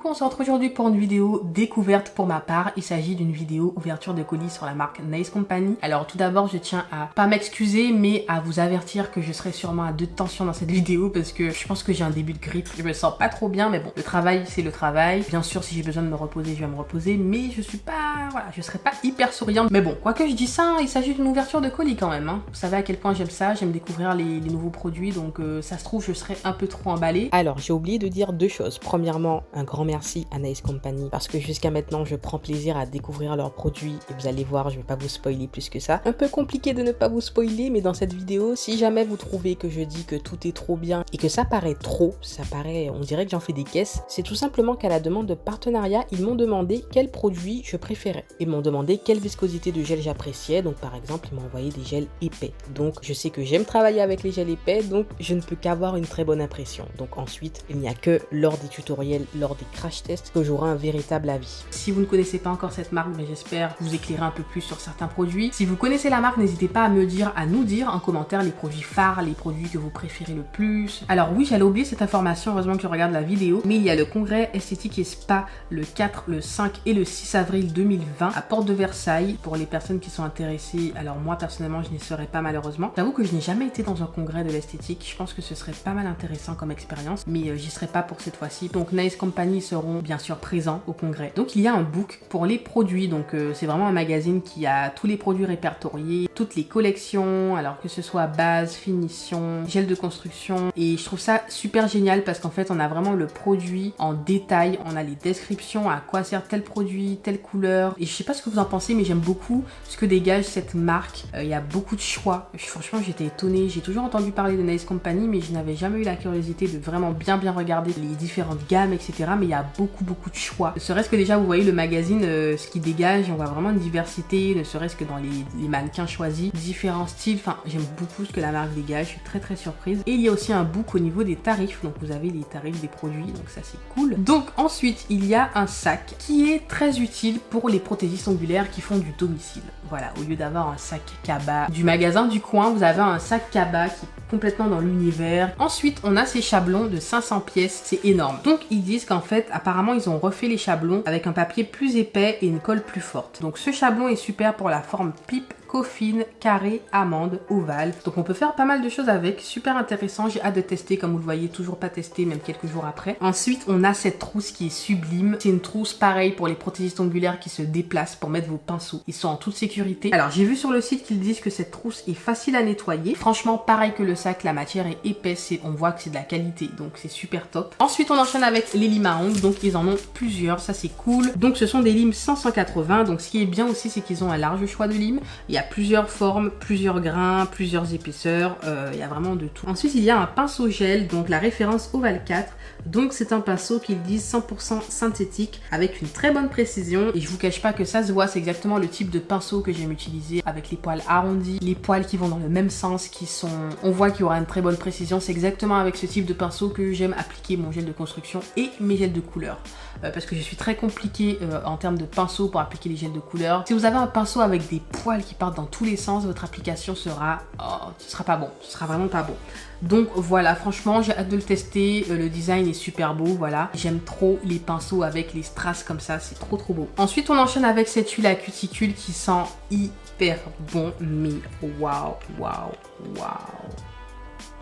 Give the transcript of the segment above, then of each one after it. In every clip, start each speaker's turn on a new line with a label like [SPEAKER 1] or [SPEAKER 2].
[SPEAKER 1] coucou, on se retrouve aujourd'hui pour une vidéo découverte pour ma part. Il s'agit d'une vidéo ouverture de colis sur la marque Nice Company. Alors tout d'abord, je tiens à pas m'excuser, mais à vous avertir que je serai sûrement à deux tensions dans cette vidéo parce que je pense que j'ai un début de grippe. Je me sens pas trop bien, mais bon, le travail, c'est le travail. Bien sûr, si j'ai besoin de me reposer, je vais me reposer, mais je suis pas, voilà, je serai pas hyper souriante. Mais bon, quoi que je dis ça, il s'agit d'une ouverture de colis quand même. Vous savez à quel point j'aime ça, j'aime découvrir les nouveaux produits, donc ça se trouve, je serai un peu trop emballée. Alors, j'ai oublié de dire deux choses. Premièrement, un grand merci à Nice Company parce que jusqu'à maintenant, je prends plaisir à découvrir leurs produits et vous allez voir, je vais pas vous spoiler plus que ça. Un peu compliqué de ne pas vous spoiler, mais dans cette vidéo, si jamais vous trouvez que je dis que tout est trop bien et que ça paraît trop, ça paraît, on dirait que j'en fais des caisses, c'est tout simplement qu'à la demande de partenariat, ils m'ont demandé quel produit je préférais. Ils m'ont demandé quelle viscosité de gel j'appréciais, donc par exemple, ils m'ont envoyé des gels épais. Donc je sais que j'aime travailler avec les gels épais, donc je ne peux qu'avoir une très bonne impression. Donc ensuite, il n'y a que lors des tutoriels, lors des crash tests, que j'aurai un véritable avis. Si vous ne connaissez pas encore cette marque, mais j'espère vous éclairer un peu plus sur certains produits. Si vous connaissez la marque, n'hésitez pas à me dire, à nous dire en commentaire les produits phares, les produits que vous préférez le plus. Alors oui, j'allais oublier cette information, heureusement que je regarde la vidéo, mais il y a le congrès esthétique et spa le 4, le 5 et le 6 avril 2020 à Porte de Versailles. Pour les personnes qui sont intéressées, alors moi personnellement, je n'y serai pas malheureusement. J'avoue que je n'ai jamais été dans un congrès de l'esthétique. Je pense que ce serait pas mal intéressant comme expérience, mais j'y serai pas pour cette fois-ci. Donc Nice Company seront bien sûr présents au congrès. Donc il y a un book pour les produits, donc c'est vraiment un magazine qui a tous les produits répertoriés, toutes les collections, alors que ce soit base, finition, gel de construction, et je trouve ça super génial parce qu'en fait on a vraiment le produit en détail, on a les descriptions, à quoi sert tel produit, telle couleur, et je sais pas ce que vous en pensez, mais j'aime beaucoup ce que dégage cette marque. Il y a beaucoup de choix, franchement j'étais étonnée, j'ai toujours entendu parler de Nice Company, mais je n'avais jamais eu la curiosité de vraiment bien regarder les différentes gammes, etc. Mais il y a beaucoup de choix. Ne serait-ce que déjà, vous voyez le magazine, ce qui dégage, on voit vraiment une diversité, ne serait-ce que dans les mannequins choisis, différents styles. Enfin, j'aime beaucoup ce que la marque dégage, je suis très surprise. Et il y a aussi un book au niveau des tarifs, donc vous avez les tarifs des produits, donc ça c'est cool. Donc ensuite, il y a un sac qui est très utile pour les prothésistes ongulaires qui font du domicile. Voilà, au lieu d'avoir un sac Kaba du magasin du coin, vous avez un sac Kaba qui est complètement dans l'univers. Ensuite, on a ces chablons de 500 pièces, c'est énorme. Donc ils disent qu'en fait, apparemment, ils ont refait les chablons avec un papier plus épais et une colle plus forte. Donc ce chablon est super pour la forme pipe, coffine, carré, amande, ovale. Donc on peut faire pas mal de choses avec, super intéressant, j'ai hâte de tester, comme vous le voyez, toujours pas testé, même quelques jours après. Ensuite, on a cette trousse qui est sublime. C'est une trousse pareille pour les prothésistes ongulaires qui se déplacent pour mettre vos pinceaux. Ils sont en toute sécurité. Alors j'ai vu sur le site qu'ils disent que cette trousse est facile à nettoyer. Franchement, pareil que le sac, la matière est épaisse et on voit que c'est de la qualité, donc c'est super top. Ensuite, on enchaîne avec les limes à ongles, donc ils en ont plusieurs, ça c'est cool. Donc ce sont des limes 180, donc ce qui est bien aussi, c'est qu'ils ont un large choix de limes. Il y a plusieurs formes, plusieurs grains, plusieurs épaisseurs, il y a vraiment de tout. Ensuite, il y a un pinceau gel, donc la référence Oval 4. Donc c'est un pinceau qu'ils disent 100% synthétique avec une très bonne précision. Et je vous cache pas que ça se voit, c'est exactement le type de pinceau que j'aime utiliser avec les poils arrondis, les poils qui vont dans le même sens, qui sont... On voit qu'il y aura une très bonne précision. C'est exactement avec ce type de pinceau que j'aime appliquer mon gel de construction et mes gels de couleur. Parce que je suis très compliquée en termes de pinceau pour appliquer les gels de couleur. Si vous avez un pinceau avec des poils qui partent dans tous les sens, votre application sera... Oh, ce sera pas bon, ce sera vraiment pas bon. Donc voilà, franchement, j'ai hâte de le tester. Le design est super beau, voilà. J'aime trop les pinceaux avec les strass comme ça, c'est trop beau. Ensuite, on enchaîne avec cette huile à cuticule qui sent hyper bon, mais waouh.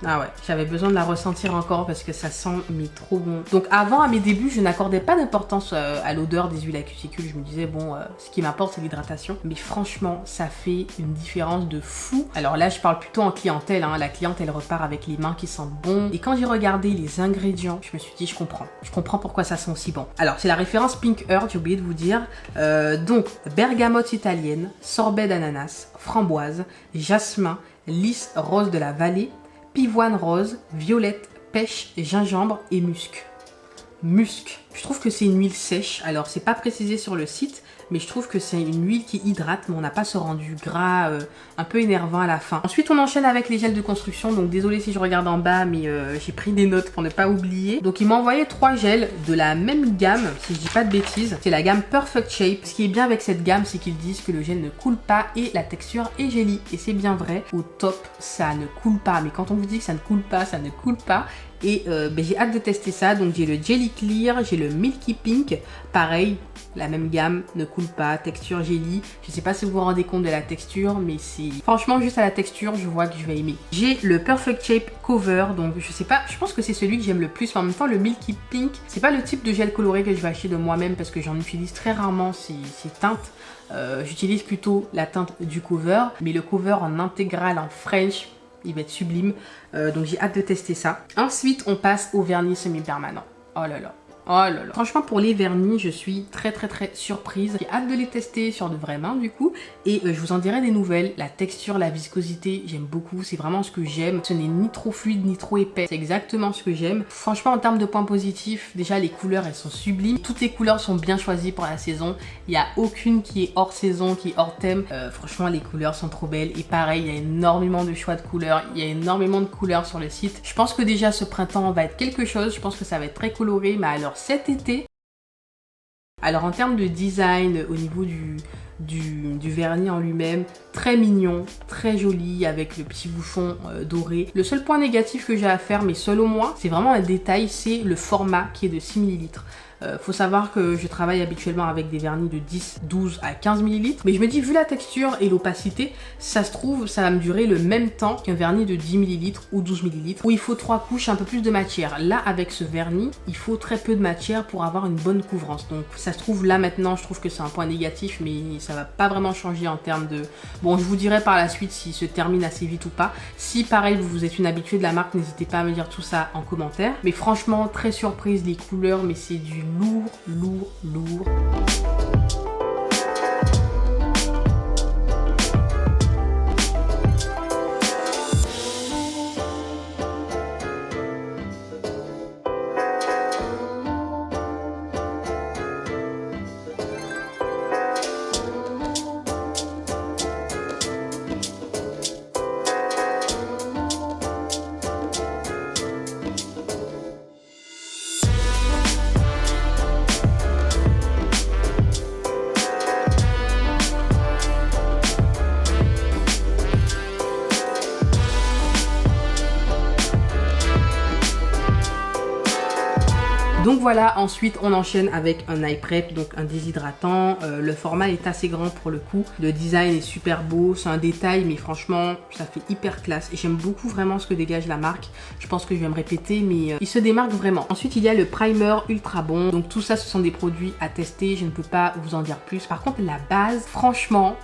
[SPEAKER 1] Ah ouais, j'avais besoin de la ressentir encore parce que ça sent mais trop bon. Donc avant, à mes débuts, je n'accordais pas d'importance à l'odeur des huiles à cuticule. Je me disais, bon, ce qui m'importe, c'est l'hydratation. Mais franchement, ça fait une différence de fou. Alors là, je parle plutôt en clientèle. Hein. La cliente, elle repart avec les mains qui sentent bon. Et quand j'ai regardé les ingrédients, je me suis dit, je comprends. Je comprends pourquoi ça sent si bon. Alors, c'est la référence Pink Earth, j'ai oublié de vous dire. Donc, bergamote italienne, sorbet d'ananas, framboise, jasmin, lys rose de la vallée, pivoine rose, violette, pêche, gingembre et musc. Musc. Je trouve que c'est une huile sèche. Alors, c'est pas précisé sur le site, mais je trouve que c'est une huile qui hydrate, mais on n'a pas ce rendu gras un peu énervant à la fin. Ensuite, on enchaîne avec les gels de construction. Donc, désolé si je regarde en bas, mais j'ai pris des notes pour ne pas oublier. Donc, il m'a envoyé 3 gels de la même gamme, si je dis pas de bêtises. C'est la gamme Perfect Shape. Ce qui est bien avec cette gamme, c'est qu'ils disent que le gel ne coule pas et la texture est jelly. Et c'est bien vrai. Au top, ça ne coule pas. Mais quand on vous dit que ça ne coule pas, ça ne coule pas. et j'ai hâte de tester ça. Donc j'ai le Jelly Clear, j'ai le Milky Pink, pareil, la même gamme, ne coule pas, texture jelly. Je sais pas si vous vous rendez compte de la texture, mais c'est franchement juste à la texture, je vois que je vais aimer. J'ai le Perfect Shape Cover, donc je sais pas, je pense que c'est celui que j'aime le plus. Mais en même temps, le Milky Pink, c'est pas le type de gel coloré que je vais acheter de moi-même parce que j'en utilise très rarement ces teintes. J'utilise plutôt la teinte du cover, mais le cover en intégral en French, il va être sublime. Donc j'ai hâte de tester ça. Ensuite, on passe au vernis semi-permanent. Oh là là. Oh là là. Franchement, pour les vernis, je suis très surprise. J'ai hâte de les tester sur de vraies mains du coup. Et je vous en dirai des nouvelles. La texture, la viscosité, j'aime beaucoup. C'est vraiment ce que j'aime. Ce n'est ni trop fluide, ni trop épais. C'est exactement ce que j'aime. Franchement, en termes de points positifs, déjà les couleurs, elles sont sublimes. Toutes les couleurs sont bien choisies pour la saison. Il n'y a aucune qui est hors saison, qui est hors thème. Franchement, les couleurs sont trop belles. Et pareil, il y a énormément de choix de couleurs. Il y a énormément de couleurs sur le site. Je pense que déjà, ce printemps va être quelque chose. Je pense que ça va être très coloré. Mais alors, cet été, alors en termes de design au niveau du vernis en lui-même, très mignon, très joli avec le petit bouchon doré. Le seul point négatif que j'ai à faire, mais selon moi, c'est vraiment un détail, c'est le format qui est de 6 ml. Faut savoir que je travaille habituellement avec des vernis de 10, 12 à 15 ml. Mais je me dis, vu la texture et l'opacité, ça se trouve, ça va me durer le même temps qu'un vernis de 10 ml ou 12 ml où il faut 3 couches, un peu plus de matière. Là, avec ce vernis, il faut très peu de matière pour avoir une bonne couvrance. Donc ça se trouve, là maintenant, je trouve que c'est un point négatif, mais ça va pas vraiment changer en termes de... Bon, je vous dirai par la suite s'il se termine assez vite ou pas. Si pareil, vous êtes une habituée de la marque, n'hésitez pas à me dire tout ça en commentaire. Mais franchement, très surprise, les couleurs, mais c'est du lourd. Donc voilà, ensuite on enchaîne avec un eye prep, donc un déshydratant. Le format est assez grand pour le coup. Le design est super beau, c'est un détail, mais franchement, ça fait hyper classe. Et j'aime beaucoup vraiment ce que dégage la marque. Je pense que je vais me répéter, mais il se démarque vraiment. Ensuite, il y a le primer ultra bon. Donc tout ça, ce sont des produits à tester. Je ne peux pas vous en dire plus. Par contre, la base, franchement...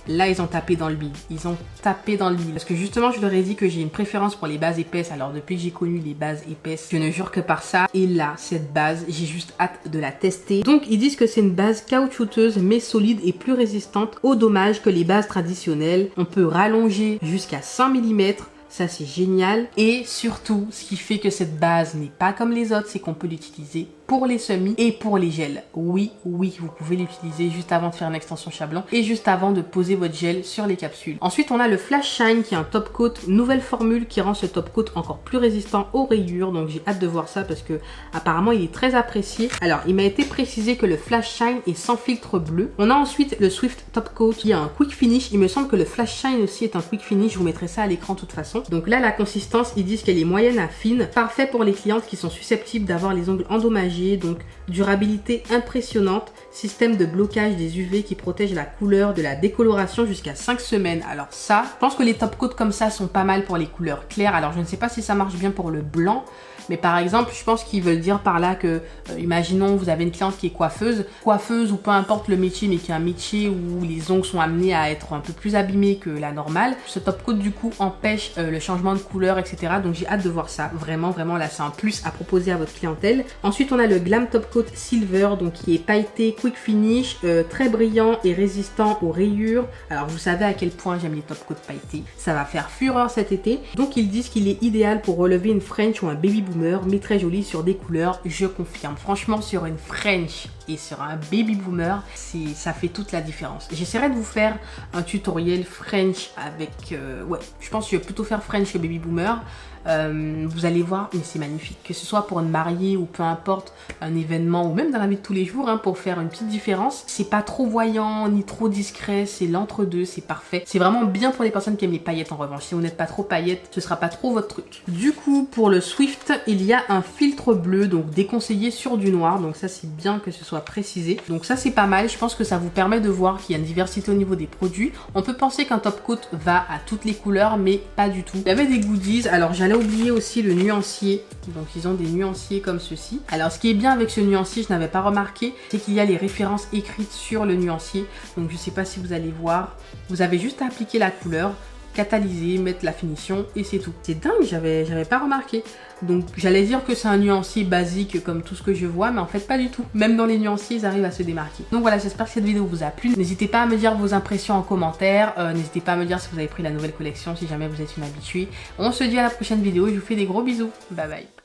[SPEAKER 1] Là, ils ont tapé dans le mille. Ils ont tapé dans le mille. Parce que justement, je leur ai dit que j'ai une préférence pour les bases épaisses. Alors, depuis que j'ai connu les bases épaisses, je ne jure que par ça. Et là, cette base, j'ai juste hâte de la tester. Donc, ils disent que c'est une base caoutchouteuse, mais solide et plus résistante aux dommages que les bases traditionnelles. On peut rallonger jusqu'à 100 mm. Ça, c'est génial. Et surtout, ce qui fait que cette base n'est pas comme les autres, c'est qu'on peut l'utiliser pour les semis et pour les gels. Oui, vous pouvez l'utiliser juste avant de faire une extension Chablon et juste avant de poser votre gel sur les capsules. Ensuite, on a le Flash Shine qui est un top coat, nouvelle formule qui rend ce top coat encore plus résistant aux rayures. Donc j'ai hâte de voir ça parce que apparemment il est très apprécié. Alors, il m'a été précisé que le Flash Shine est sans filtre bleu. On a ensuite le Swift Top Coat qui a un quick finish. Il me semble que le Flash Shine aussi est un quick finish. Je vous mettrai ça à l'écran de toute façon. Donc là, la consistance, ils disent qu'elle est moyenne à fine. Parfait pour les clientes qui sont susceptibles d'avoir les ongles endommagés. Donc durabilité impressionnante, système de blocage des UV qui protège la couleur de la décoloration jusqu'à 5 semaines. Alors ça, je pense que les top coats comme ça sont pas mal pour les couleurs claires. Alors je ne sais pas si ça marche bien pour le blanc, mais par exemple, je pense qu'ils veulent dire par là que, imaginons vous avez une cliente qui est coiffeuse ou peu importe le métier, mais qui est un métier où les ongles sont amenés à être un peu plus abîmés que la normale. Ce top coat du coup empêche le changement de couleur, etc. Donc j'ai hâte de voir ça. Vraiment là, c'est un plus à proposer à votre clientèle. Ensuite, on a le Glam Top Coat Silver, donc qui est pailleté, quick finish, très brillant et résistant aux rayures. Alors vous savez à quel point j'aime les top coats pailletés. Ça va faire fureur cet été. Donc ils disent qu'il est idéal pour relever une French ou un baby boomer, mais très joli sur des couleurs, je confirme. Franchement, sur une French et sur un baby boomer, ça fait toute la différence. J'essaierai de vous faire un tutoriel French avec... ouais, je pense que je vais plutôt faire French que baby boomer. Vous allez voir, mais c'est magnifique. Que ce soit pour une mariée ou peu importe, un événement ou même dans la vie de tous les jours, hein, pour faire une petite différence. C'est pas trop voyant ni trop discret, c'est l'entre-deux, c'est parfait. C'est vraiment bien pour les personnes qui aiment les paillettes en revanche. Si vous n'êtes pas trop paillettes, ce sera pas trop votre truc. Du coup, pour le Swift, il y a un filtre bleu, donc déconseillé sur du noir. Donc ça, c'est bien que ce soit précisé. Donc ça, c'est pas mal. Je pense que ça vous permet de voir qu'il y a une diversité au niveau des produits. On peut penser qu'un top coat va à toutes les couleurs, mais pas du tout. Il y avait des goodies. Alors, j'allais oublier aussi le nuancier. Donc, ils ont des nuanciers comme ceci. Alors, ce qui est bien avec ce nuancier, je n'avais pas remarqué, c'est qu'il y a les références écrites sur le nuancier. Donc, je sais pas si vous allez voir. Vous avez juste à appliquer la couleur, catalyser, mettre la finition et c'est tout. C'est dingue, j'avais pas remarqué. Donc j'allais dire que c'est un nuancier basique comme tout ce que je vois, mais en fait pas du tout. Même dans les nuanciers, ils arrivent à se démarquer. Donc voilà, j'espère que cette vidéo vous a plu. N'hésitez pas à me dire vos impressions en commentaire. N'hésitez pas à me dire si vous avez pris la nouvelle collection, si jamais vous êtes une habituée. On se dit à la prochaine vidéo et je vous fais des gros bisous. Bye bye.